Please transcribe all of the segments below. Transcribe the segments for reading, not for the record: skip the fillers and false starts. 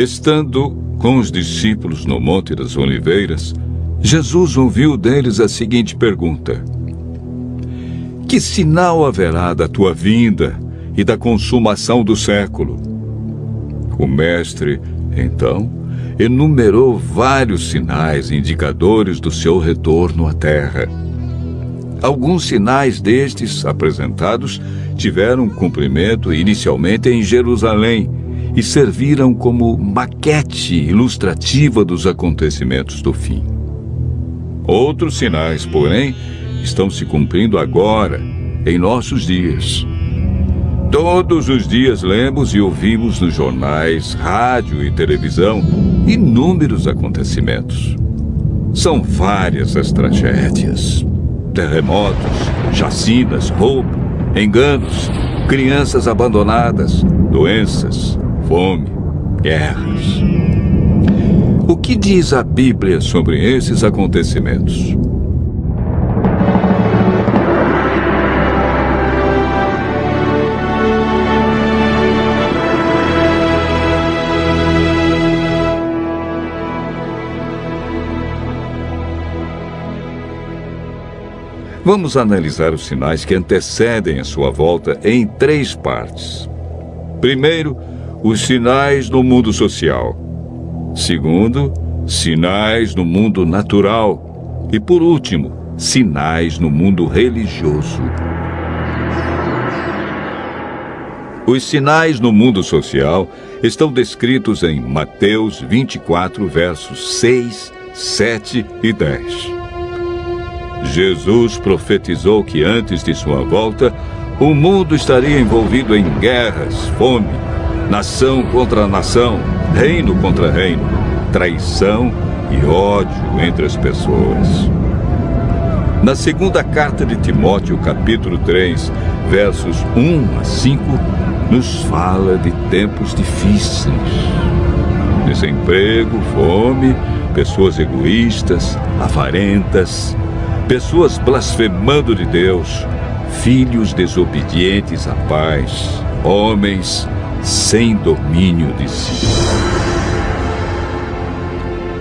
Estando com os discípulos no Monte das Oliveiras, Jesus ouviu deles a seguinte pergunta: Que sinal haverá da tua vinda e da consumação do século? O mestre, então, enumerou vários sinais indicadores do seu retorno à terra. Alguns sinais destes apresentados tiveram cumprimento inicialmente em Jerusalém e serviram como maquete ilustrativa dos acontecimentos do fim. Outros sinais, porém, estão se cumprindo agora, em nossos dias. Todos os dias lemos e ouvimos nos jornais, rádio e televisão inúmeros acontecimentos. São várias as tragédias: terremotos, chacinas, roubo, enganos, crianças abandonadas, doenças, fome, guerras. O que diz a Bíblia sobre esses acontecimentos? Vamos analisar os sinais que antecedem a sua volta em 3 partes. Primeiro, os sinais no mundo social. Segundo, sinais no mundo natural. E, por último, sinais no mundo religioso. Os sinais no mundo social estão descritos em Mateus 24, versos 6, 7 e 10. Jesus profetizou que antes de sua volta, o mundo estaria envolvido em guerras, fome, nação contra nação, reino contra reino, traição e ódio entre as pessoas. Na segunda carta de Timóteo, capítulo 3, versos 1 a 5, nos fala de tempos difíceis. Desemprego, fome, pessoas egoístas, avarentas, pessoas blasfemando de Deus, filhos desobedientes à paz, homens sem domínio de si.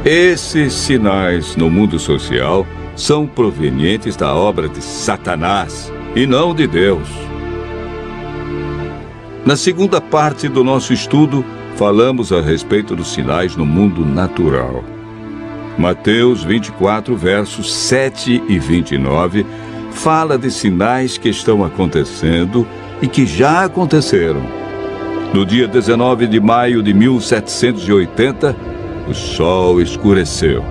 Esses sinais no mundo social são provenientes da obra de Satanás e não de Deus. Na segunda parte do nosso estudo, falamos a respeito dos sinais no mundo natural. Mateus 24, versos 7 e 29, fala de sinais que estão acontecendo e que já aconteceram. No dia 19 de maio de 1780, o sol escureceu.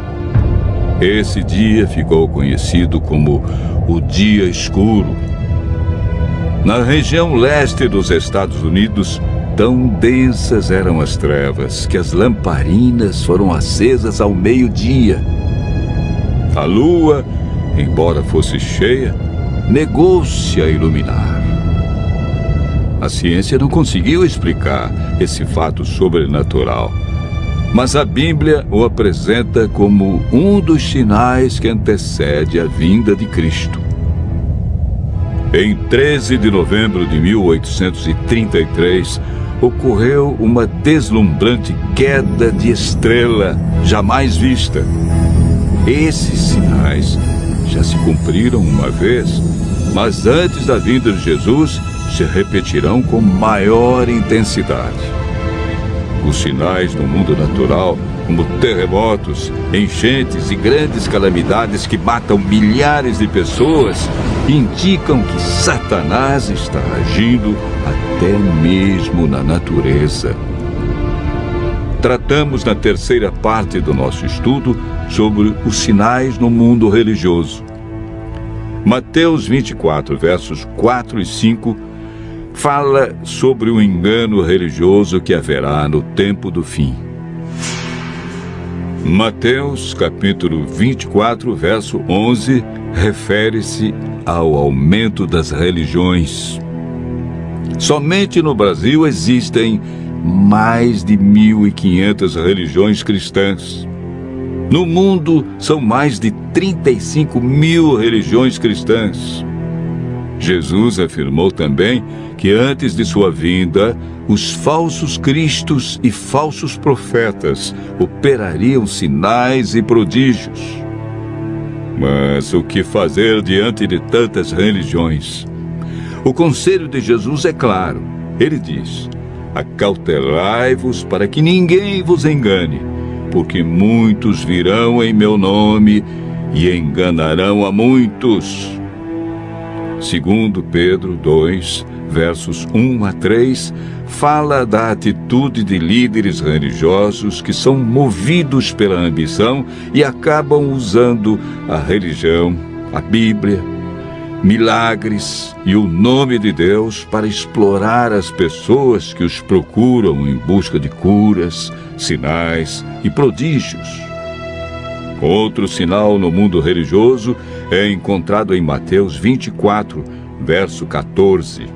Esse dia ficou conhecido como o Dia Escuro. Na região leste dos Estados Unidos, tão densas eram as trevas que as lamparinas foram acesas ao meio-dia. A lua, embora fosse cheia, negou-se a iluminar. A ciência não conseguiu explicar esse fato sobrenatural, mas a Bíblia o apresenta como um dos sinais que antecede a vinda de Cristo. Em 13 de novembro de 1833, ocorreu uma deslumbrante queda de estrela jamais vista. Esses sinais já se cumpriram uma vez, mas antes da vinda de Jesus se repetirão com maior intensidade. Os sinais no mundo natural, como terremotos, enchentes e grandes calamidades que matam milhares de pessoas, indicam que Satanás está agindo até mesmo na natureza. Tratamos na terceira parte do nosso estudo sobre os sinais no mundo religioso. Mateus 24, versos 4 e 5, fala sobre o engano religioso que haverá no tempo do fim. Mateus, capítulo 24, verso 11, refere-se ao aumento das religiões. Somente no Brasil existem mais de 1.500 religiões cristãs. No mundo, são mais de 35 mil religiões cristãs. Jesus afirmou também que antes de sua vinda, os falsos cristos e falsos profetas operariam sinais e prodígios. Mas o que fazer diante de tantas religiões? O conselho de Jesus é claro. Ele diz: acautelai-vos para que ninguém vos engane, porque muitos virão em meu nome e enganarão a muitos. Segundo Pedro 2, versos 1 a 3, fala da atitude de líderes religiosos que são movidos pela ambição e acabam usando a religião, a Bíblia, milagres e o nome de Deus para explorar as pessoas que os procuram em busca de curas, sinais e prodígios. Outro sinal no mundo religioso é encontrado em Mateus 24, verso 14.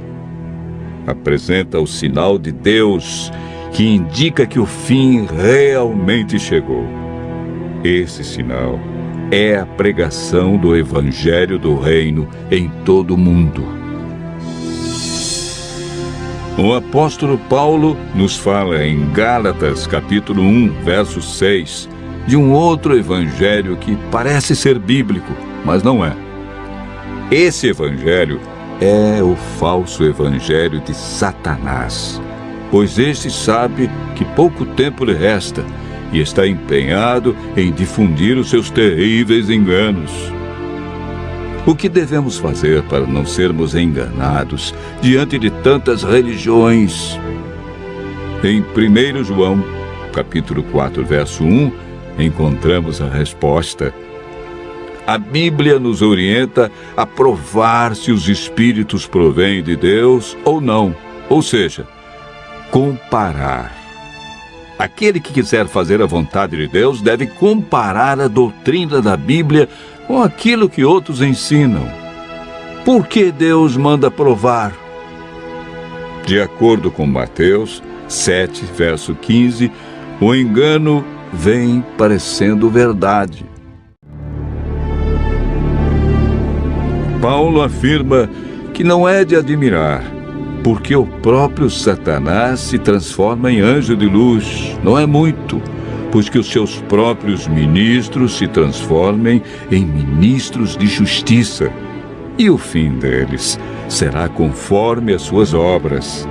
Apresenta o sinal de Deus que indica que o fim realmente chegou. Esse sinal é a pregação do Evangelho do Reino em todo o mundo. O apóstolo Paulo nos fala em Gálatas, capítulo 1, verso 6, de um outro evangelho que parece ser bíblico, mas não é. Esse evangelho é o falso evangelho de Satanás, pois este sabe que pouco tempo lhe resta e está empenhado em difundir os seus terríveis enganos. O que devemos fazer para não sermos enganados diante de tantas religiões? Em 1 João, capítulo 4, verso 1, encontramos a resposta. A Bíblia nos orienta a provar se os espíritos provêm de Deus ou não, ou seja, comparar. Aquele que quiser fazer a vontade de Deus deve comparar a doutrina da Bíblia com aquilo que outros ensinam. Por que Deus manda provar? De acordo com Mateus 7, verso 15, o engano vem parecendo verdade. Paulo afirma que não é de admirar, porque o próprio Satanás se transforma em anjo de luz. Não é muito, pois que os seus próprios ministros se transformem em ministros de justiça, e o fim deles será conforme as suas obras.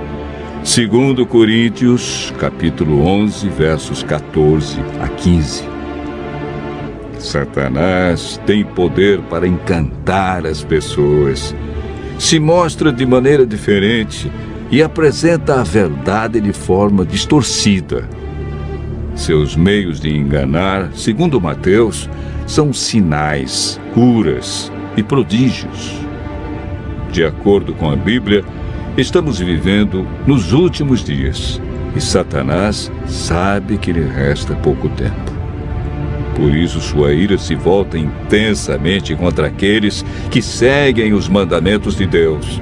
Segundo Coríntios, capítulo 11, versos 14 a 15. Satanás tem poder para encantar as pessoas. Se mostra de maneira diferente e apresenta a verdade de forma distorcida. Seus meios de enganar, segundo Mateus, são sinais, curas e prodígios. De acordo com a Bíblia, estamos vivendo nos últimos dias e Satanás sabe que lhe resta pouco tempo. Por isso sua ira se volta intensamente contra aqueles que seguem os mandamentos de Deus.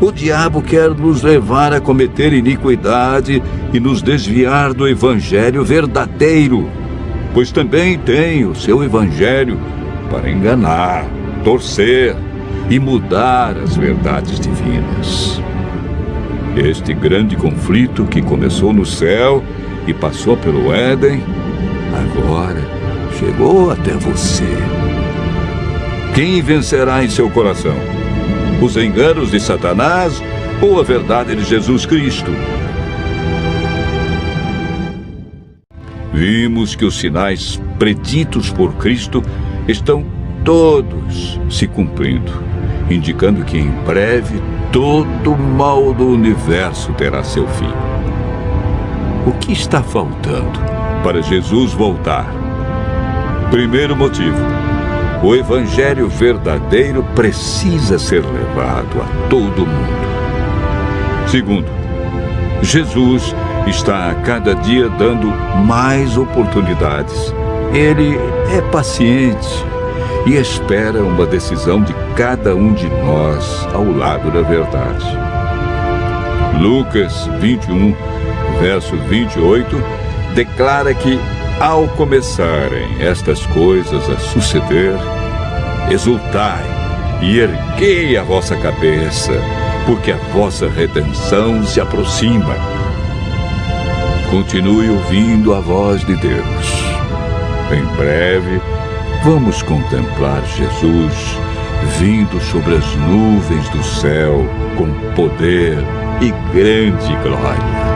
O diabo quer nos levar a cometer iniquidade e nos desviar do evangelho verdadeiro, pois também tem o seu evangelho para enganar, torcer e mudar as verdades divinas. Este grande conflito que começou no céu e passou pelo Éden, agora chegou até você. Quem vencerá em seu coração? Os enganos de Satanás ou a verdade de Jesus Cristo? Vimos que os sinais preditos por Cristo estão todos se cumprindo, indicando que em breve todo o mal do universo terá seu fim. O que está faltando para Jesus voltar? Primeiro motivo: o evangelho verdadeiro precisa ser levado a todo mundo. Segundo, Jesus está a cada dia dando mais oportunidades. Ele é paciente e espera uma decisão de cada um de nós ao lado da verdade. Lucas 21, verso 28, declara que, ao começarem estas coisas a suceder, exultai, e erguei a vossa cabeça, porque a vossa redenção se aproxima. Continue ouvindo a voz de Deus. Em breve, vamos contemplar Jesus vindo sobre as nuvens do céu com poder e grande glória.